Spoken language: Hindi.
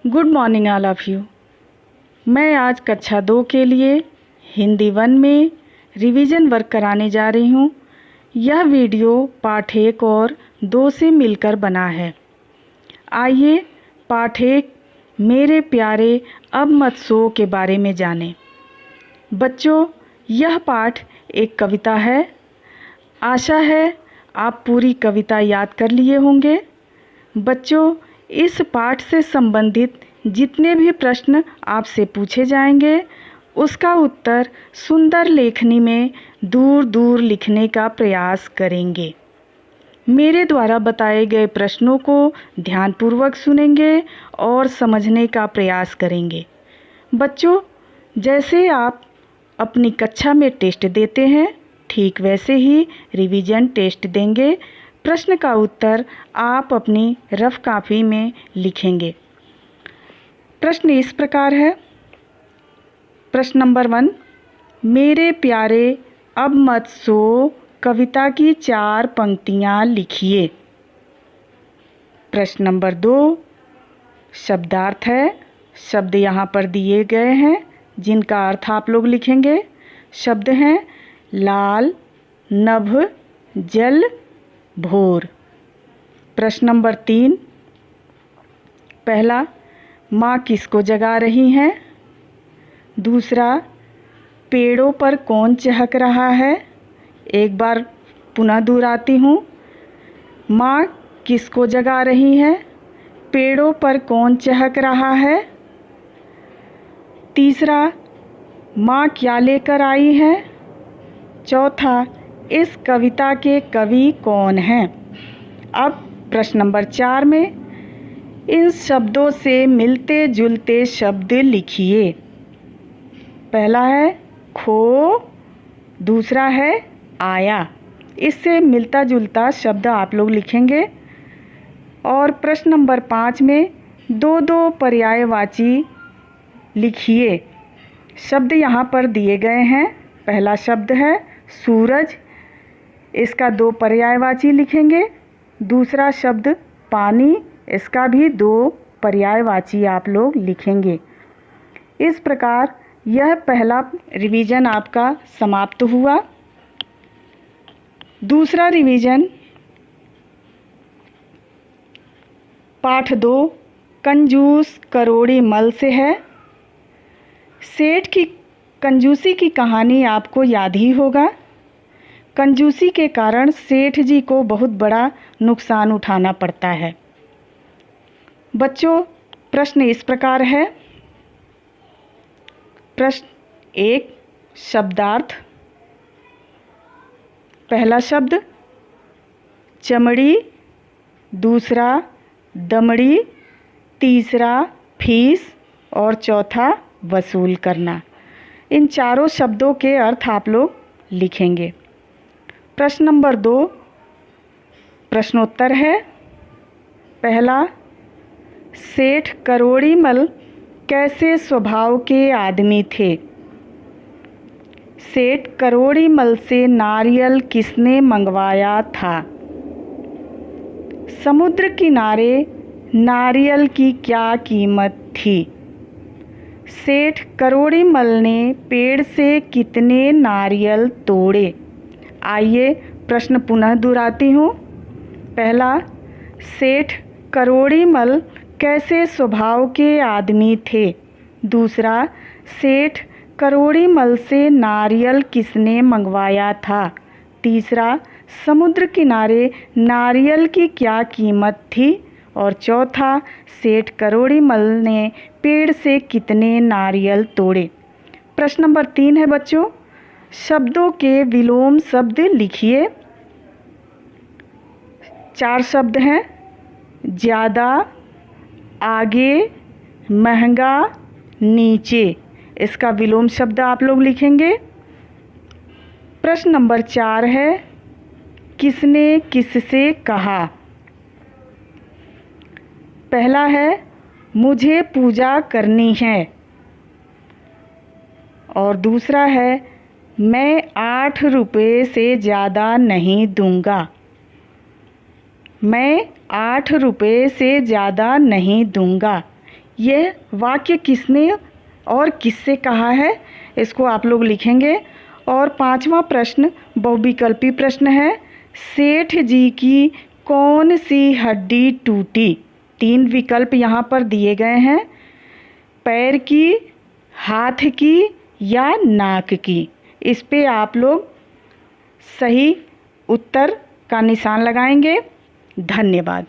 Good morning all of you. मैं आज कक्षा 2 के लिए हिंदी 1 में रिवीजन वर्क कराने जा रही हूँ। यह वीडियो पाठ 1 और 2 से मिलकर बना है। आइए पाठ 1 मेरे प्यारे अब मत सो के बारे में जानें। बच्चों, यह पाठ एक कविता है। आशा है आप पूरी कविता याद कर लिए होंगे। बच्चों, इस पाठ से संबंधित जितने भी प्रश्न आपसे पूछे जाएंगे उसका उत्तर सुंदर लेखनी में दूर दूर लिखने का प्रयास करेंगे। मेरे द्वारा बताए गए प्रश्नों को ध्यानपूर्वक सुनेंगे और समझने का प्रयास करेंगे। बच्चों, जैसे आप अपनी कक्षा में टेस्ट देते हैं ठीक वैसे ही रिवीजन टेस्ट देंगे। प्रश्न का उत्तर आप अपनी रफ कॉपी में लिखेंगे। प्रश्न इस प्रकार है। प्रश्न नंबर 1, मेरे प्यारे अब मत सो कविता की 4 पंक्तियाँ लिखिए। प्रश्न नंबर 2, शब्दार्थ है। शब्द यहाँ पर दिए गए हैं जिनका अर्थ आप लोग लिखेंगे। शब्द हैं लाल, नभ, जल, भोर। प्रश्न नंबर 3, पहला, माँ किसको जगा रही हैं? दूसरा, पेड़ों पर कौन चहक रहा है? एक बार पुनः दोहराती हूँ। माँ किसको जगा रही है? पेड़ों पर कौन चहक रहा है? तीसरा, माँ क्या लेकर आई है? चौथा, इस कविता के कवि कौन हैं? अब प्रश्न नंबर 4 में इन शब्दों से मिलते जुलते शब्द लिखिए। पहला है खो, दूसरा है आया। इससे मिलता जुलता शब्द आप लोग लिखेंगे। और प्रश्न नंबर 5 में 2-2 पर्यायवाची लिखिए। शब्द यहाँ पर दिए गए हैं। पहला शब्द है सूरज, इसका 2 पर्यायवाची लिखेंगे। दूसरा शब्द पानी, इसका भी 2 पर्यायवाची आप लोग लिखेंगे। इस प्रकार यह पहला रिवीजन आपका समाप्त हुआ। दूसरा रिवीजन पाठ 2 कंजूस करोड़ी मल से है। सेठ की कंजूसी की कहानी आपको याद ही होगा। कंजूसी के कारण सेठ जी को बहुत बड़ा नुकसान उठाना पड़ता है। बच्चों, प्रश्न इस प्रकार है। प्रश्न 1, शब्दार्थ। पहला शब्द चमड़ी, दूसरा दमड़ी, तीसरा फीस और चौथा वसूल करना। इन चारों शब्दों के अर्थ आप लोग लिखेंगे। प्रश्न नंबर 2 प्रश्नोत्तर है। पहला, सेठ करोड़ीमल कैसे स्वभाव के आदमी थे? सेठ करोड़ीमल से नारियल किसने मंगवाया था? समुद्र किनारे नारियल की क्या कीमत थी? सेठ करोड़ीमल ने पेड़ से कितने नारियल तोड़े? आइए प्रश्न पुनः दोहराती हूँ। पहला, सेठ करोड़ीमल कैसे स्वभाव के आदमी थे? दूसरा, सेठ करोड़ीमल से नारियल किसने मंगवाया था? तीसरा, समुद्र किनारे नारियल की क्या कीमत थी? और चौथा, सेठ करोड़ीमल ने पेड़ से कितने नारियल तोड़े? प्रश्न नंबर 3 है बच्चों, शब्दों के विलोम शब्द लिखिए। 4 शब्द हैं, ज़्यादा, आगे, महंगा, नीचे। इसका विलोम शब्द आप लोग लिखेंगे। प्रश्न नंबर 4 है, किसने किससे कहा? पहला है मुझे पूजा करनी है और दूसरा है मैं 8 रुपये से ज़्यादा नहीं दूंगा। मैं 8 रुपये से ज़्यादा नहीं दूंगा। यह वाक्य किसने और किससे कहा है, इसको आप लोग लिखेंगे। और 5वां प्रश्न बहुविकल्पी प्रश्न है। सेठ जी की कौन सी हड्डी टूटी? 3 विकल्प यहाँ पर दिए गए हैं, पैर की, हाथ की या नाक की। इस पे आप लोग सही उत्तर का निशान लगाएंगे। धन्यवाद।